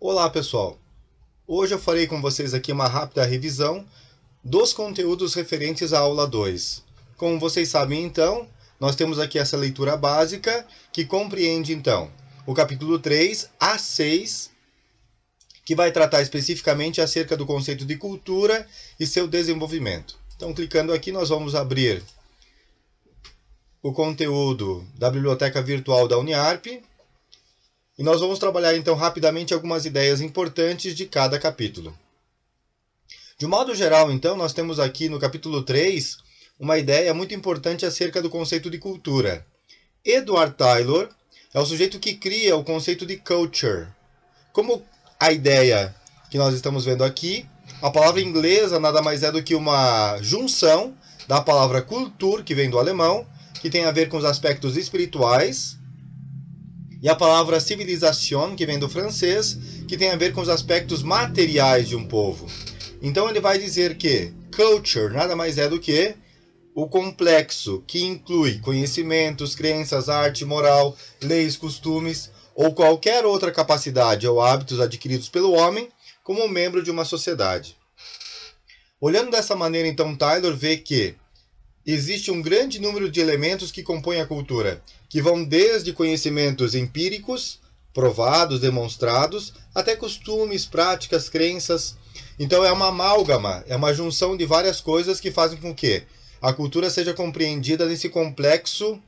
Olá pessoal, hoje eu farei com vocês aqui uma rápida revisão dos conteúdos referentes à aula 2. Como vocês sabem então, nós temos aqui essa leitura básica que compreende então o capítulo 3 a 6, que vai tratar especificamente acerca do conceito de cultura e seu desenvolvimento. Então clicando aqui nós vamos abrir o conteúdo da biblioteca virtual da Uniarp. E nós vamos trabalhar então rapidamente algumas ideias importantes de cada capítulo. De modo geral, então, nós temos aqui no capítulo 3 uma ideia muito importante acerca do conceito de cultura. Edward Tylor é o sujeito que cria o conceito de culture. Como a ideia que nós estamos vendo aqui, a palavra inglesa nada mais é do que uma junção da palavra Kultur, que vem do alemão, que tem a ver com os aspectos espirituais, e a palavra civilisation, que vem do francês, que tem a ver com os aspectos materiais de um povo. Então ele vai dizer que culture nada mais é do que o complexo que inclui conhecimentos, crenças, arte, moral, leis, costumes ou qualquer outra capacidade ou hábitos adquiridos pelo homem como membro de uma sociedade. Olhando dessa maneira, então, Tylor vê que existe um grande número de elementos que compõem a cultura, que vão desde conhecimentos empíricos, provados, demonstrados, até costumes, práticas, crenças. Então é uma amálgama, é uma junção de várias coisas que fazem com que a cultura seja compreendida nesse complexo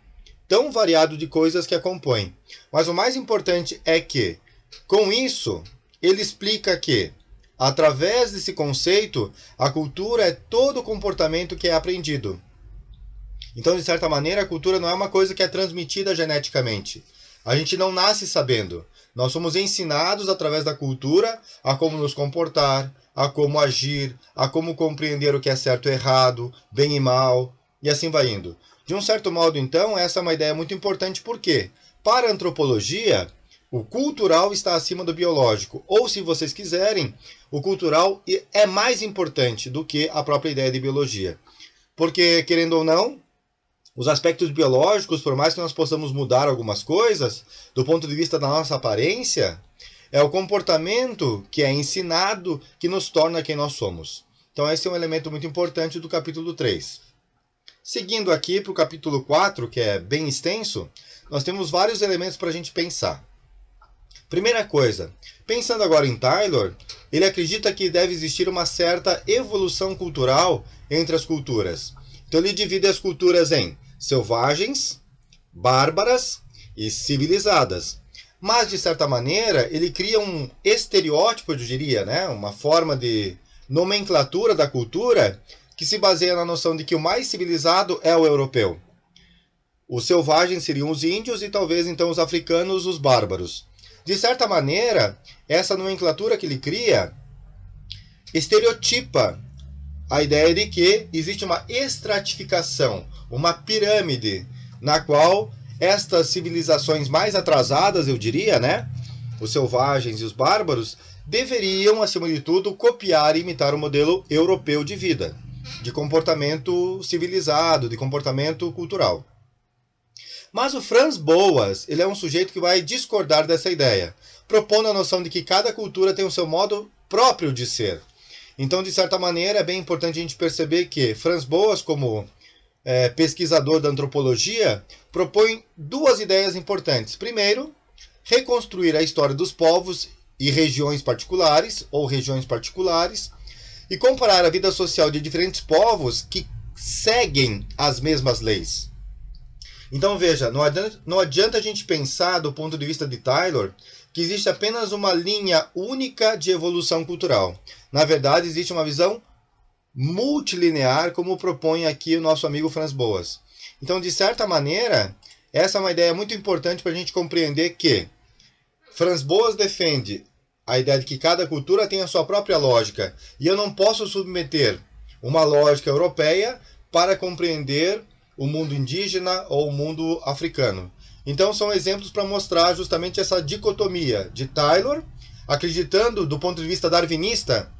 tão variado de coisas que a compõem. Mas o mais importante é que, com isso, ele explica que, através desse conceito, a cultura é todo o comportamento que é aprendido. Então, de certa maneira, a cultura não é uma coisa que é transmitida geneticamente. A gente não nasce sabendo. Nós somos ensinados através da cultura a como nos comportar, a como agir, a como compreender o que é certo e errado, bem e mal, e assim vai indo. De um certo modo, então, essa é uma ideia muito importante porque, para a antropologia, o cultural está acima do biológico. Ou, se vocês quiserem, o cultural é mais importante do que a própria ideia de biologia. Porque, querendo ou não, os aspectos biológicos, por mais que nós possamos mudar algumas coisas, do ponto de vista da nossa aparência, é o comportamento que é ensinado que nos torna quem nós somos. Então esse é um elemento muito importante do capítulo 3. Seguindo aqui para o capítulo 4, que é bem extenso, nós temos vários elementos para a gente pensar. Primeira coisa, pensando agora em Tylor, ele acredita que deve existir uma certa evolução cultural entre as culturas. Então ele divide as culturas em selvagens, bárbaras e civilizadas. Mas, de certa maneira, ele cria um estereótipo, eu diria, né? Uma forma de nomenclatura da cultura que se baseia na noção de que o mais civilizado é o europeu. Os selvagens seriam os índios e talvez então os africanos, os bárbaros. De certa maneira, essa nomenclatura que ele cria estereotipa a ideia de que existe uma estratificação, uma pirâmide, na qual estas civilizações mais atrasadas, eu diria, né, os selvagens e os bárbaros, deveriam, acima de tudo, copiar e imitar o modelo europeu de vida, de comportamento civilizado, de comportamento cultural. Mas o Franz Boas, ele é um sujeito que vai discordar dessa ideia, propondo a noção de que cada cultura tem o seu modo próprio de ser. Então, de certa maneira, é bem importante a gente perceber que Franz Boas, como pesquisador da antropologia, propõe duas ideias importantes. Primeiro, reconstruir a história dos povos e regiões particulares, ou regiões particulares, e comparar a vida social de diferentes povos que seguem as mesmas leis. Então, veja, não adianta a gente pensar, do ponto de vista de Tylor, que existe apenas uma linha única de evolução cultural. Na verdade, existe uma visão multilinear, como propõe aqui o nosso amigo Franz Boas. Então, de certa maneira, essa é uma ideia muito importante para a gente compreender que Franz Boas defende a ideia de que cada cultura tem a sua própria lógica, e eu não posso submeter uma lógica europeia para compreender o mundo indígena ou o mundo africano. Então são exemplos para mostrar justamente essa dicotomia de Tylor, acreditando do ponto de vista darwinista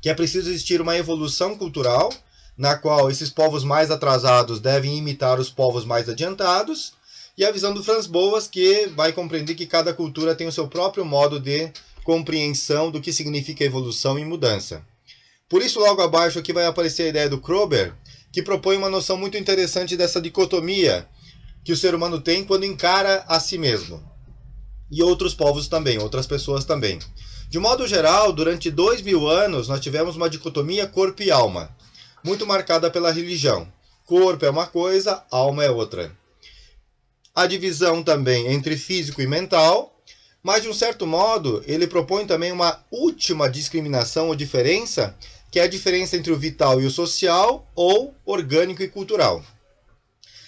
que é preciso existir uma evolução cultural, na qual esses povos mais atrasados devem imitar os povos mais adiantados, e a visão do Franz Boas, que vai compreender que cada cultura tem o seu próprio modo de compreensão do que significa evolução e mudança. Por isso, logo abaixo aqui vai aparecer a ideia do Kroeber, que propõe uma noção muito interessante dessa dicotomia que o ser humano tem quando encara a si mesmo. E outros povos também, outras pessoas também. De modo geral, durante 2000 anos, nós tivemos uma dicotomia corpo e alma, muito marcada pela religião. Corpo é uma coisa, alma é outra. A divisão também entre físico e mental, mas de um certo modo, ele propõe também uma última discriminação ou diferença, que é a diferença entre o vital e o social, ou orgânico e cultural.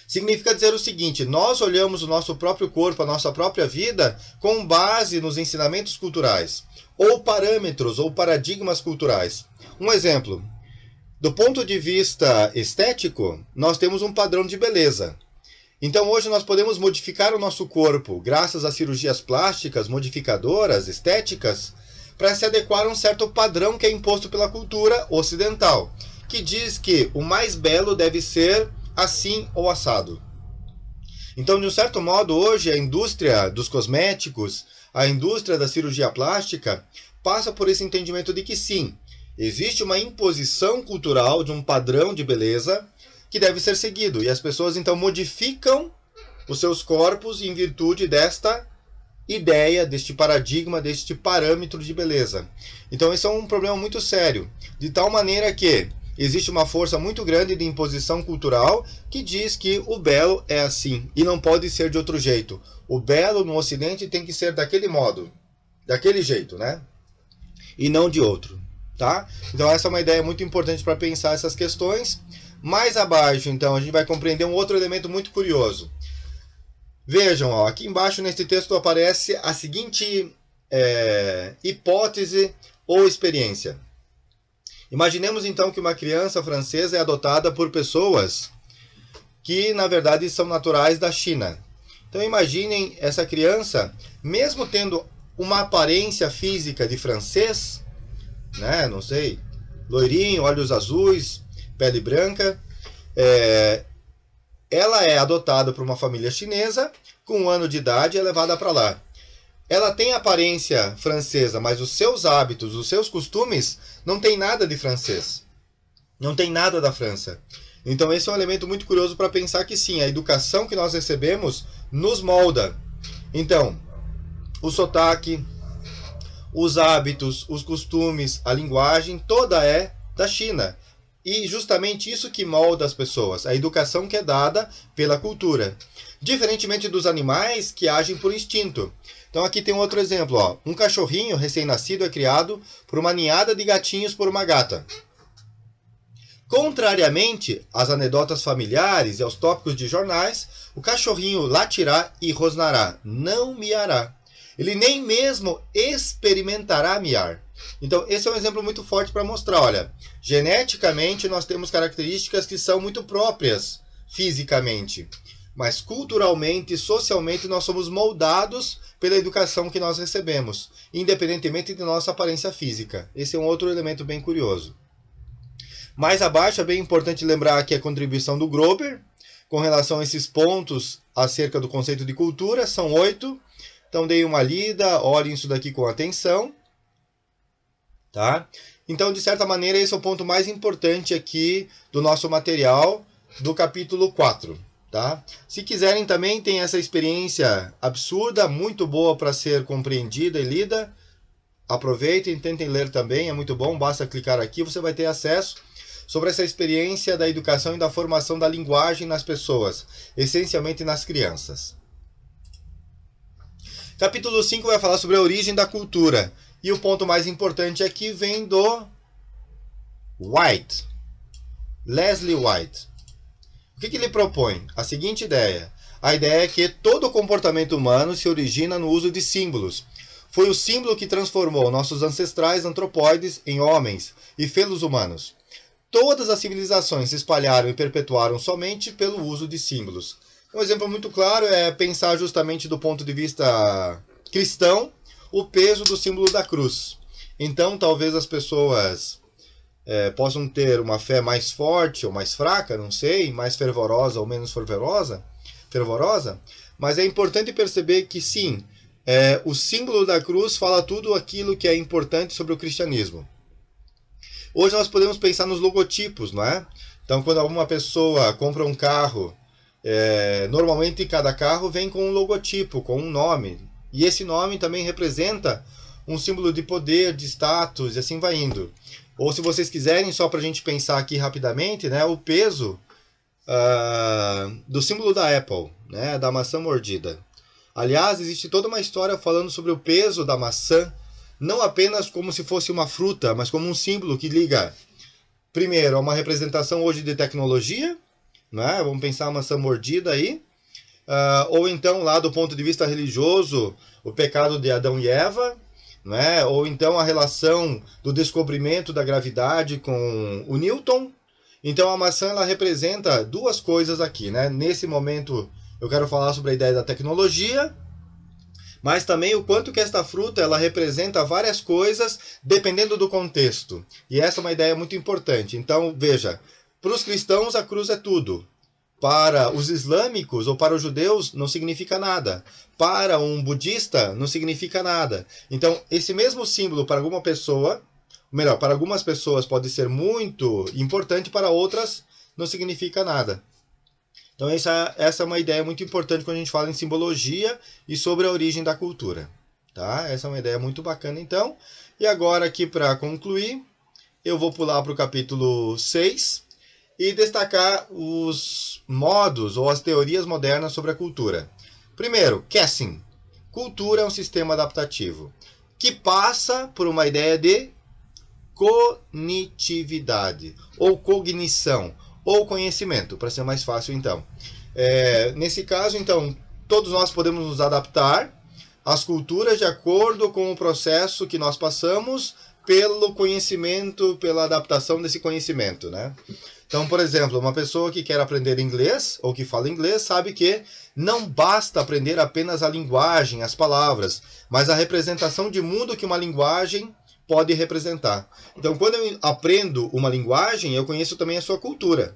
Significa dizer o seguinte: nós olhamos o nosso próprio corpo, a nossa própria vida, com base nos ensinamentos culturais, ou parâmetros ou paradigmas culturais. Um exemplo: do ponto de vista estético, nós temos um padrão de beleza. Então hoje nós podemos modificar o nosso corpo graças a cirurgias plásticas, modificadoras, estéticas, para se adequar a um certo padrão que é imposto pela cultura ocidental, que diz que o mais belo deve ser assim ou assado. Então, de um certo modo, hoje a indústria dos cosméticos, a indústria da cirurgia plástica, passa por esse entendimento de que sim, existe uma imposição cultural de um padrão de beleza que deve ser seguido. E as pessoas então modificam os seus corpos em virtude desta ideia, deste paradigma, deste parâmetro de beleza. Então esse é um problema muito sério, de tal maneira que existe uma força muito grande de imposição cultural que diz que o belo é assim e não pode ser de outro jeito. O belo no Ocidente tem que ser daquele modo, daquele jeito, né? E não de outro, tá? Então essa é uma ideia muito importante para pensar essas questões. Mais abaixo, então, a gente vai compreender um outro elemento muito curioso. Vejam, ó, aqui embaixo nesse texto aparece a seguinte hipótese ou experiência. Imaginemos então que uma criança francesa é adotada por pessoas que na verdade são naturais da China. Então imaginem essa criança, mesmo tendo uma aparência física de francês, né, não sei, loirinho, olhos azuis, pele branca, ela é adotada por uma família chinesa, com 1 ano de idade é levada para lá. Ela tem aparência francesa, mas os seus hábitos, os seus costumes, não tem nada de francês. Não tem nada da França. Então esse é um elemento muito curioso para pensar que sim, a educação que nós recebemos nos molda. Então, o sotaque, os hábitos, os costumes, a linguagem, toda é da China. E justamente isso que molda as pessoas, a educação que é dada pela cultura. Diferentemente dos animais que agem por instinto. Então aqui tem outro exemplo, ó. Um cachorrinho recém-nascido é criado por uma ninhada de gatinhos por uma gata. Contrariamente às anedotas familiares e aos tópicos de jornais, o cachorrinho latirá e rosnará, não miará. Ele nem mesmo experimentará miar. Então, esse é um exemplo muito forte para mostrar, olha, geneticamente nós temos características que são muito próprias fisicamente, mas culturalmente e socialmente nós somos moldados pela educação que nós recebemos, independentemente de nossa aparência física. Esse é um outro elemento bem curioso. Mais abaixo é bem importante lembrar aqui a contribuição do Grober, com relação a esses pontos acerca do conceito de cultura, são 8. Então deem uma lida, olhem isso daqui com atenção. Tá? Então, de certa maneira, esse é o ponto mais importante aqui do nosso material do capítulo 4. Tá? Se quiserem também, tem essa experiência absurda, muito boa para ser compreendida e lida. Aproveitem, tentem ler também, é muito bom, basta clicar aqui, você vai ter acesso sobre essa experiência da educação e da formação da linguagem nas pessoas, essencialmente nas crianças. Capítulo 5 vai falar sobre a origem da cultura. E o ponto mais importante aqui vem do White, Leslie White. O que ele propõe? A seguinte ideia. A ideia é que todo comportamento humano se origina no uso de símbolos. Foi o símbolo que transformou nossos ancestrais antropóides em homens e fê-los humanos. Todas as civilizações se espalharam e perpetuaram somente pelo uso de símbolos. Um exemplo muito claro é pensar justamente do ponto de vista cristão, o peso do símbolo da cruz. Então, talvez as pessoas possam ter uma fé mais forte ou mais fraca, não sei, mais fervorosa ou menos fervorosa, mas é importante perceber que sim, O símbolo da cruz fala tudo aquilo que é importante sobre o cristianismo. Hoje nós podemos pensar nos logotipos, não é? Então, quando alguma pessoa compra um carro, normalmente cada carro vem com um logotipo, com um nome. E esse nome também representa um símbolo de poder, de status, e assim vai indo. Ou se vocês quiserem, só para a gente pensar aqui rapidamente, né, o peso do símbolo da Apple, né, da maçã mordida. Aliás, existe toda uma história falando sobre o peso da maçã, não apenas como se fosse uma fruta, mas como um símbolo que liga, primeiro, a uma representação hoje de tecnologia, né? Vamos pensar a maçã mordida aí, ou então, lá do ponto de vista religioso, o pecado de Adão e Eva, né? Ou então a relação do descobrimento da gravidade com o Newton. Então a maçã ela representa duas coisas aqui, né? Nesse momento eu quero falar sobre a ideia da tecnologia, mas também o quanto que esta fruta ela representa várias coisas dependendo do contexto. E essa é uma ideia muito importante. Então, veja, para os cristãos a cruz é tudo. Para os islâmicos ou para os judeus não significa nada. Para um budista não significa nada. Então, esse mesmo símbolo para alguma pessoa, melhor, para algumas pessoas pode ser muito importante, para outras não significa nada. Então essa é uma ideia muito importante quando a gente fala em simbologia e sobre a origem da cultura. Tá? Essa é uma ideia muito bacana então. E agora aqui para concluir, eu vou pular para o capítulo 6 e destacar os modos ou as teorias modernas sobre a cultura. Primeiro, Cassin. Cultura é um sistema adaptativo que passa por uma ideia de cognitividade ou cognição, ou conhecimento, para ser mais fácil então. Nesse caso, então, todos nós podemos nos adaptar às culturas de acordo com o processo que nós passamos pelo conhecimento, pela adaptação desse conhecimento, né? Então, por exemplo, uma pessoa que quer aprender inglês, ou que fala inglês, sabe que não basta aprender apenas a linguagem, as palavras, mas a representação de mundo que uma linguagem pode representar. Então, quando eu aprendo uma linguagem, eu conheço também a sua cultura.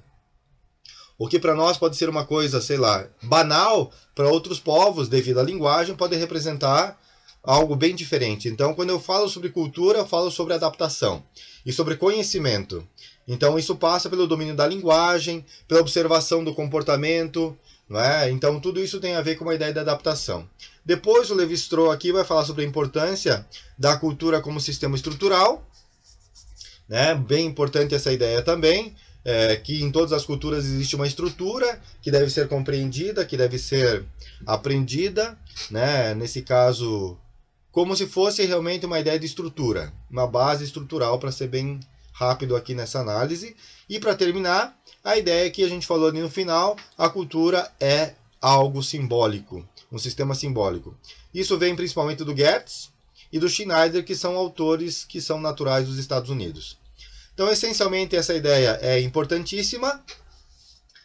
O que para nós pode ser uma coisa, sei lá, banal, para outros povos, devido à linguagem, pode representar algo bem diferente. Então, quando eu falo sobre cultura, eu falo sobre adaptação e sobre conhecimento. Então, isso passa pelo domínio da linguagem, pela observação do comportamento, não é? Então, tudo isso tem a ver com uma ideia de adaptação. Depois, o Levi-Strauss aqui vai falar sobre a importância da cultura como sistema estrutural, né? Bem importante essa ideia também, que em todas as culturas existe uma estrutura que deve ser compreendida, que deve ser aprendida, né? Nesse caso, como se fosse realmente uma ideia de estrutura, uma base estrutural, para ser bem rápido aqui nessa análise. E para terminar, a ideia que a gente falou ali no final, a cultura é algo simbólico, um sistema simbólico. Isso vem principalmente do Goethe e do Schneider, que são autores que são naturais dos Estados Unidos. Então, essencialmente, essa ideia é importantíssima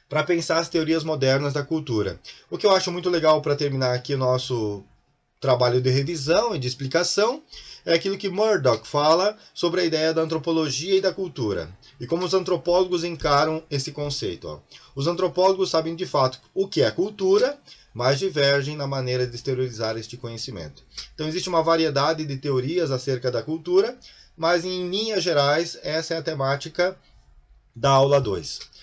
para pensar as teorias modernas da cultura. O que eu acho muito legal para terminar aqui o nosso trabalho de revisão e de explicação é aquilo que Murdoch fala sobre a ideia da antropologia e da cultura, e como os antropólogos encaram esse conceito. Ó. Os antropólogos sabem de fato o que é cultura, mas divergem na maneira de exteriorizar este conhecimento. Então existe uma variedade de teorias acerca da cultura, mas em linhas gerais essa é a temática da aula 2.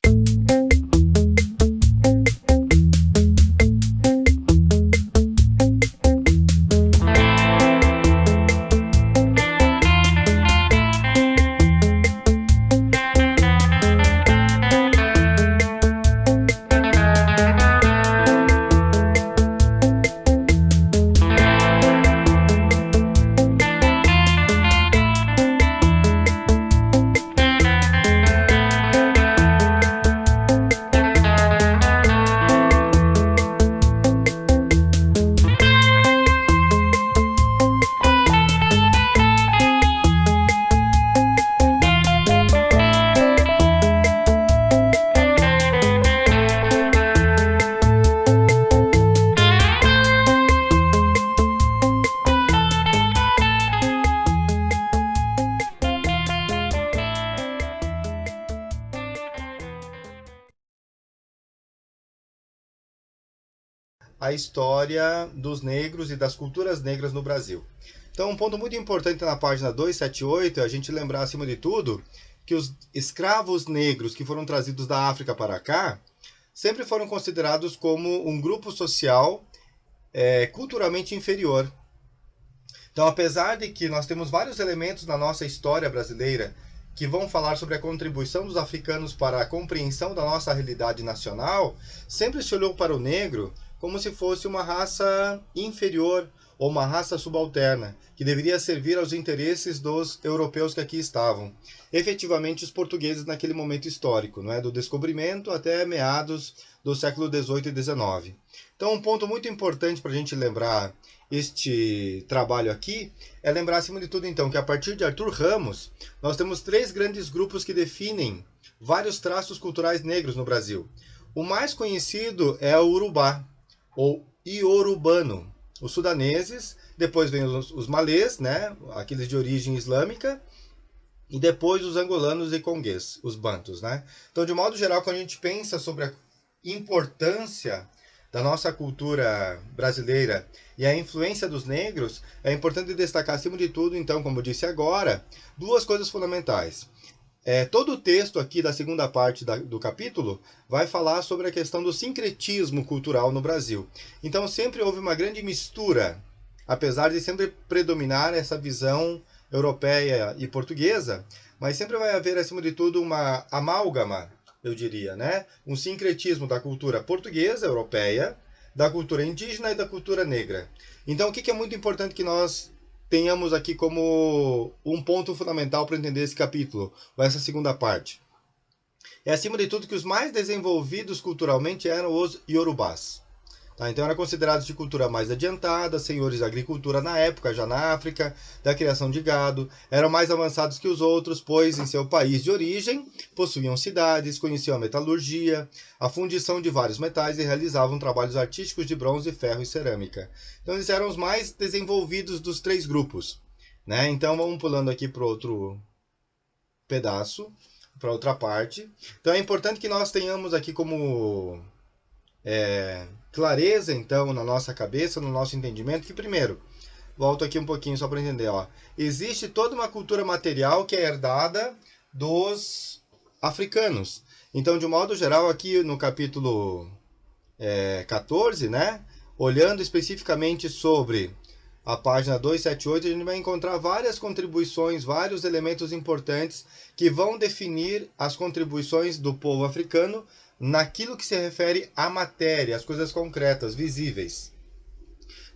a história dos negros e das culturas negras no Brasil. Então, um ponto muito importante na página 278 é a gente lembrar, acima de tudo, que os escravos negros que foram trazidos da África para cá sempre foram considerados como um grupo social culturalmente inferior. Então, apesar de que nós temos vários elementos na nossa história brasileira que vão falar sobre a contribuição dos africanos para a compreensão da nossa realidade nacional, sempre se olhou para o negro como se fosse uma raça inferior ou uma raça subalterna, que deveria servir aos interesses dos europeus que aqui estavam. Efetivamente, os portugueses naquele momento histórico, não é? Do descobrimento até meados do século XVIII e XIX. Então, um ponto muito importante para a gente lembrar este trabalho aqui é lembrar, acima de tudo, então, que a partir de Arthur Ramos, nós temos 3 grandes grupos que definem vários traços culturais negros no Brasil. O mais conhecido é o Urubá, ou Iorubano. Os sudaneses, depois vem os malês, né, aqueles de origem islâmica, e depois os angolanos e conguês, os bantus, né? Então, de modo geral, quando a gente pensa sobre a importância da nossa cultura brasileira e a influência dos negros, é importante destacar, acima de tudo, então, como eu disse agora, 2 coisas fundamentais. Todo o texto aqui da segunda parte do capítulo vai falar sobre a questão do sincretismo cultural no Brasil. Então sempre houve uma grande mistura, apesar de sempre predominar essa visão europeia e portuguesa, mas sempre vai haver, acima de tudo, uma amálgama, eu diria, né? Um sincretismo da cultura portuguesa, europeia, da cultura indígena e da cultura negra. Então o que é muito importante que nós tenhamos aqui como um ponto fundamental para entender esse capítulo, ou essa segunda parte? É, acima de tudo, que os mais desenvolvidos culturalmente eram os iorubás. Tá? Então eram considerados de cultura mais adiantada, senhores da agricultura na época, já na África, da criação de gado, eram mais avançados que os outros, pois em seu país de origem possuíam cidades, conheciam a metalurgia, a fundição de vários metais e realizavam trabalhos artísticos de bronze, ferro e cerâmica. Então eles eram os mais desenvolvidos dos 3 grupos. Né? Então vamos pulando aqui para outro pedaço, para outra parte. Então é importante que nós tenhamos aqui como clareza, então, na nossa cabeça, no nosso entendimento, que primeiro, volto aqui um pouquinho só para entender, ó, existe toda uma cultura material que é herdada dos africanos. Então, de um modo geral, aqui no capítulo 14, né, olhando especificamente sobre a página 278, a gente vai encontrar várias contribuições, vários elementos importantes que vão definir as contribuições do povo africano naquilo que se refere à matéria, às coisas concretas, visíveis.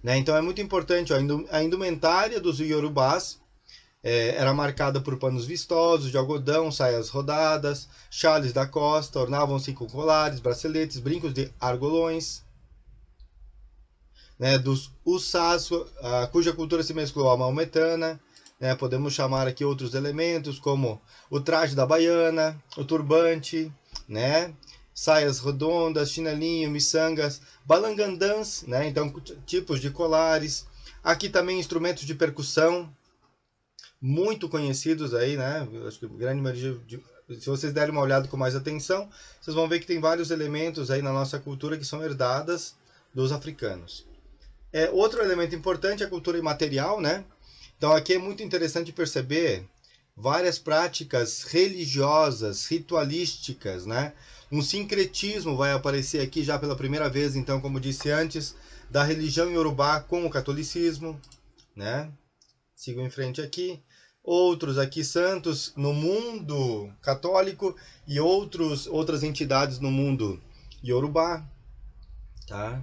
Né? Então é muito importante, ó, a indumentária dos iorubás era marcada por panos vistosos de algodão, saias rodadas, chales da costa, ornavam-se com colares, braceletes, brincos de argolões. Né? Dos ussás, cuja cultura se mesclou à maometana. Né? Podemos chamar aqui outros elementos, como o traje da baiana, o turbante, né? Saias redondas, chinelinho, miçangas, balangandãs, né? Então tipos de colares. Aqui também instrumentos de percussão, muito conhecidos aí, né? Acho que grande maioria, se vocês derem uma olhada com mais atenção, vocês vão ver que tem vários elementos aí na nossa cultura que são herdadas dos africanos. Outro elemento importante é a cultura imaterial, né? Então aqui é muito interessante perceber várias práticas religiosas, ritualísticas, né? Um sincretismo vai aparecer aqui já pela primeira vez, então, como disse antes, da religião iorubá com o catolicismo, né? Sigo em frente aqui. Outros aqui santos no mundo católico e outras entidades no mundo iorubá, tá?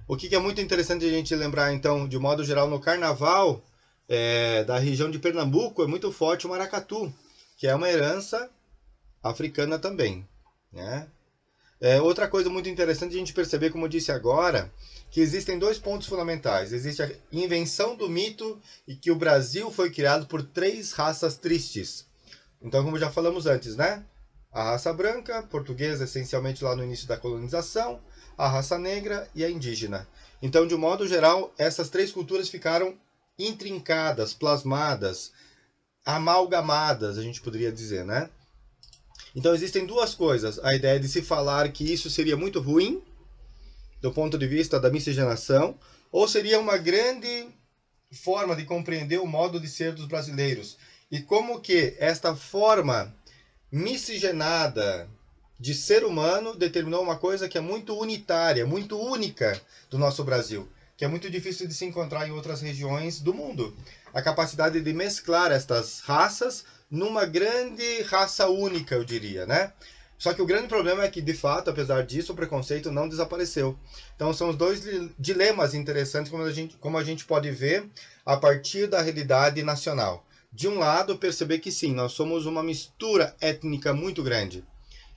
O que é muito interessante a gente lembrar, então, de modo geral, no carnaval da região de Pernambuco é muito forte o maracatu, que é uma herança africana também. Né? Outra coisa muito interessante a gente perceber, como eu disse agora, que existem 2 pontos fundamentais. Existe a invenção do mito e que o Brasil foi criado por 3 raças tristes. Então, como já falamos antes, né? A raça branca, portuguesa essencialmente lá no início da colonização, a raça negra e a indígena. Então, de um modo geral, essas 3 culturas ficaram intrincadas, plasmadas, amalgamadas, a gente poderia dizer, né? Então existem 2 coisas. A ideia de se falar que isso seria muito ruim, do ponto de vista da miscigenação, ou seria uma grande forma de compreender o modo de ser dos brasileiros e como que esta forma miscigenada de ser humano determinou uma coisa que é muito unitária, muito única do nosso Brasil, que é muito difícil de se encontrar em outras regiões do mundo. A capacidade de mesclar estas raças numa grande raça única, eu diria, né? Só que o grande problema é que, de fato, apesar disso, o preconceito não desapareceu. Então, são os dois dilemas interessantes, como a gente pode ver a partir da realidade nacional. De um lado, perceber que sim, nós somos uma mistura étnica muito grande,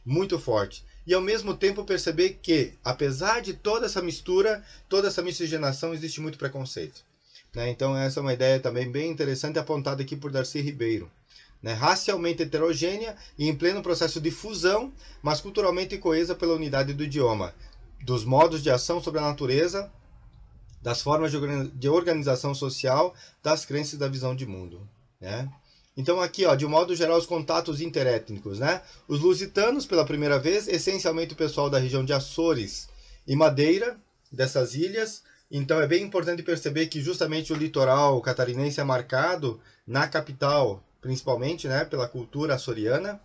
muito forte. E, ao mesmo tempo, perceber que, apesar de toda essa mistura, toda essa miscigenação, existe muito preconceito. Né? Então, essa é uma ideia também bem interessante, apontada aqui por Darcy Ribeiro. Né, racialmente heterogênea e em pleno processo de fusão, mas culturalmente coesa pela unidade do idioma, dos modos de ação sobre a natureza, das formas de organização social, das crenças e da visão de mundo. Né? Então aqui, ó, de um modo geral, os contatos interétnicos. Né? Os lusitanos, pela primeira vez, essencialmente o pessoal da região de Açores e Madeira, dessas ilhas. Então é bem importante perceber que justamente o litoral catarinense é marcado na capital, principalmente, né, pela cultura açoriana.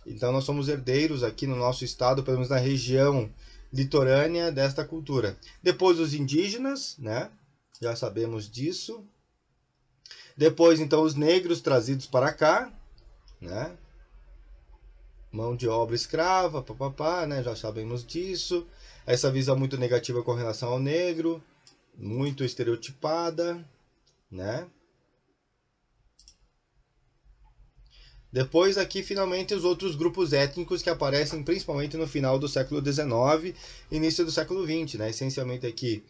Então nós somos herdeiros aqui no nosso estado, pelo menos na região litorânea, desta cultura. Depois os indígenas, né, já sabemos disso. Depois, então, os negros trazidos para cá, né, mão de obra escrava, papapá, né, já sabemos disso. Essa visão muito negativa com relação ao negro, muito estereotipada, né. Depois aqui, finalmente, os outros grupos étnicos que aparecem principalmente no final do século XIX, início do século XX, né? Essencialmente aqui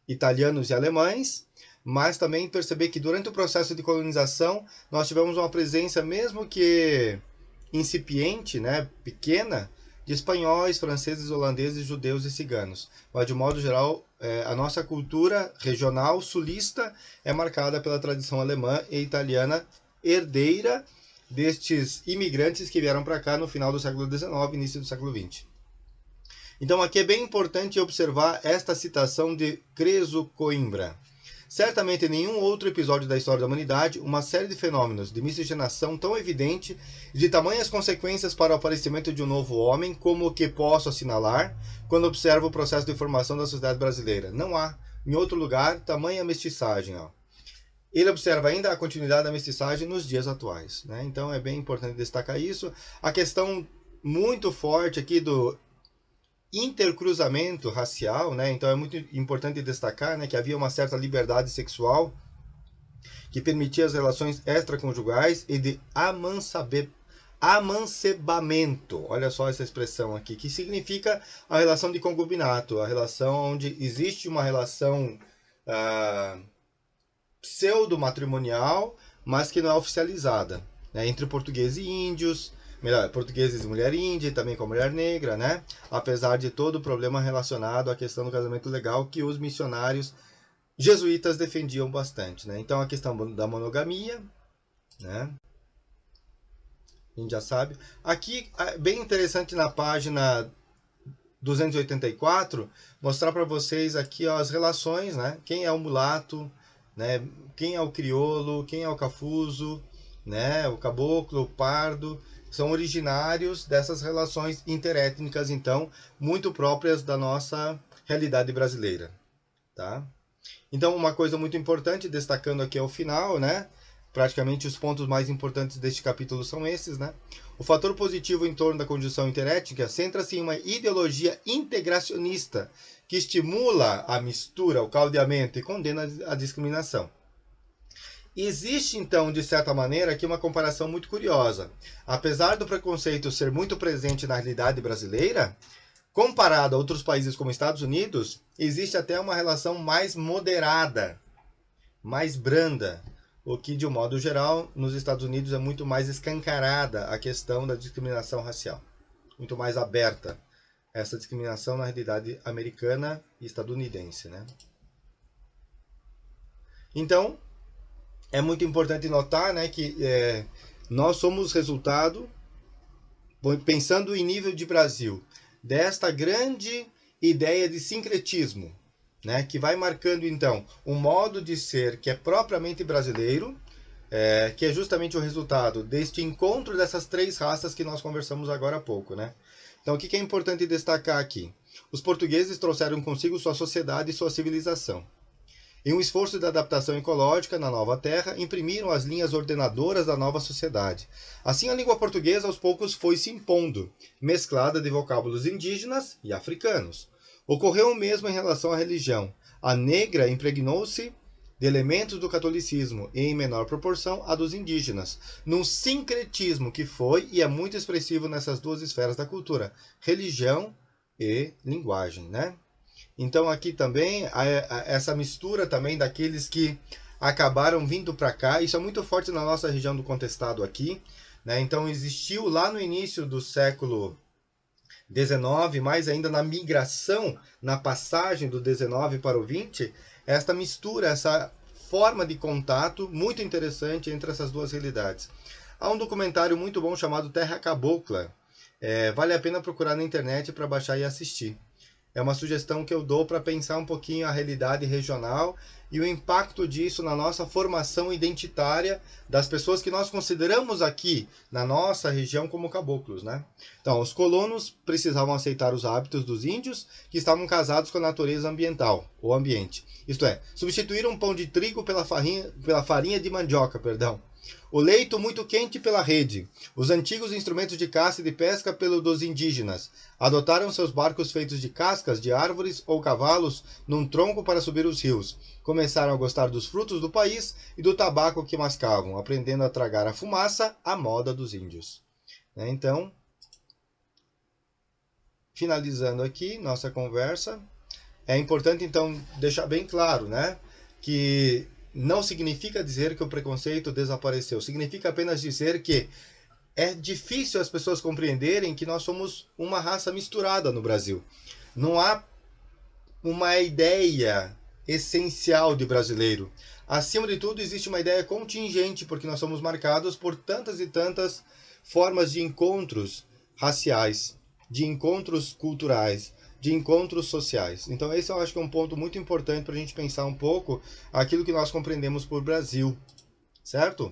italianos e alemães, mas também perceber que durante o processo de colonização nós tivemos uma presença, mesmo que incipiente, né? Pequena, de espanhóis, franceses, holandeses, judeus e ciganos. Mas, de um modo geral, a nossa cultura regional sulista é marcada pela tradição alemã e italiana, herdeira destes imigrantes que vieram para cá no final do século XIX, início do século XX. Então aqui é bem importante observar esta citação de Creso Coimbra. Certamente em nenhum outro episódio da história da humanidade, uma série de fenômenos de miscigenação tão evidente e de tamanhas consequências para o aparecimento de um novo homem como o que posso assinalar quando observo o processo de formação da sociedade brasileira. Não há, em outro lugar, tamanha mestiçagem, ó. Ele observa ainda a continuidade da mestiçagem nos dias atuais. Né? Então é bem importante destacar isso. A questão muito forte aqui do intercruzamento racial, né? Então é muito importante destacar, né, que havia uma certa liberdade sexual que permitia as relações extraconjugais e de amancebamento. Olha só essa expressão aqui, que significa a relação de concubinato, a relação onde existe uma relação pseudo-matrimonial, mas que não é oficializada, né? Entre portugueses e índios, portugueses e mulher índia, e também com a mulher negra, né? Apesar de todo o problema relacionado à questão do casamento legal que os missionários jesuítas defendiam bastante, né? Então a questão da monogamia, né? A gente já sabe. Aqui, bem interessante na página 284, mostrar para vocês aqui, ó, as relações, né? Quem é o mulato, né? Quem é o crioulo, quem é o cafuzo, né? O caboclo, o pardo, são originários dessas relações interétnicas, então, muito próprias da nossa realidade brasileira, tá? Então, uma coisa muito importante, destacando aqui ao final, né? Praticamente os pontos mais importantes deste capítulo são esses, né? O fator positivo em torno da conjunção interétnica centra-se em uma ideologia integracionista que estimula a mistura, o caldeamento e condena a discriminação. Existe, então, de certa maneira, aqui uma comparação muito curiosa. Apesar do preconceito ser muito presente na realidade brasileira, comparado a outros países como Estados Unidos, existe até uma relação mais moderada, mais branda, o que, de um modo geral, nos Estados Unidos é muito mais escancarada a questão da discriminação racial, muito mais aberta essa discriminação na realidade americana e estadunidense, né? Então, é muito importante notar, né, que nós somos resultado, pensando em nível de Brasil, desta grande ideia de sincretismo, né, que vai marcando então um modo de ser que é propriamente brasileiro, que é justamente o resultado deste encontro dessas três raças que nós conversamos agora há pouco, né? Então, o que é importante destacar aqui? Os portugueses trouxeram consigo sua sociedade e sua civilização. Em um esforço de adaptação ecológica na nova terra, imprimiram as linhas ordenadoras da nova sociedade. Assim, a língua portuguesa aos poucos foi se impondo, mesclada de vocábulos indígenas e africanos. Ocorreu o mesmo em relação à religião. A negra impregnou-se de elementos do catolicismo e, em menor proporção, a dos indígenas, num sincretismo que foi e é muito expressivo nessas duas esferas da cultura, religião e linguagem, né? Então aqui também essa mistura também daqueles que acabaram vindo para cá, isso é muito forte na nossa região do Contestado aqui, né? Então existiu lá no início do século XIX, mais ainda na migração, na passagem do XIX para o XX, esta mistura, essa forma de contato muito interessante entre essas duas realidades. Há um documentário muito bom chamado Terra Cabocla. Vale a pena procurar na internet para baixar e assistir. É uma sugestão que eu dou para pensar um pouquinho a realidade regional e o impacto disso na nossa formação identitária das pessoas que nós consideramos aqui na nossa região como caboclos, né? Então, os colonos precisavam aceitar os hábitos dos índios que estavam casados com a natureza ambiental, ou ambiente. Isto é, substituíram o pão de trigo pela farinha de mandioca, perdão. O leito muito quente pela rede, os antigos instrumentos de caça e de pesca pelo dos indígenas. Adotaram seus barcos feitos de cascas de árvores ou cavalos num tronco para subir os rios. Começaram a gostar dos frutos do país e do tabaco que mascavam, aprendendo a tragar a fumaça à moda dos índios. Então, finalizando aqui nossa conversa, é importante então deixar bem claro, né, que não significa dizer que o preconceito desapareceu. Significa apenas dizer que é difícil as pessoas compreenderem que nós somos uma raça misturada no Brasil. Não há uma ideia essencial de brasileiro. Acima de tudo, existe uma ideia contingente, porque nós somos marcados por tantas e tantas formas de encontros raciais, de encontros culturais, de encontros sociais. Então esse eu acho que é um ponto muito importante para a gente pensar um pouco aquilo que nós compreendemos por Brasil, certo?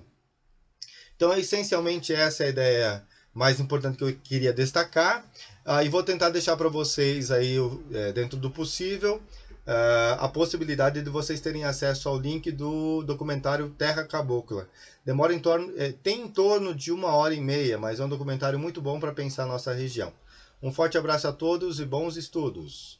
Então essencialmente essa é a ideia mais importante que eu queria destacar, e vou tentar deixar para vocês aí, dentro do possível, a possibilidade de vocês terem acesso ao link do documentário Terra Cabocla. Demora tem em torno de 1h30, mas é um documentário muito bom para pensar a nossa região. Um forte abraço a todos e bons estudos!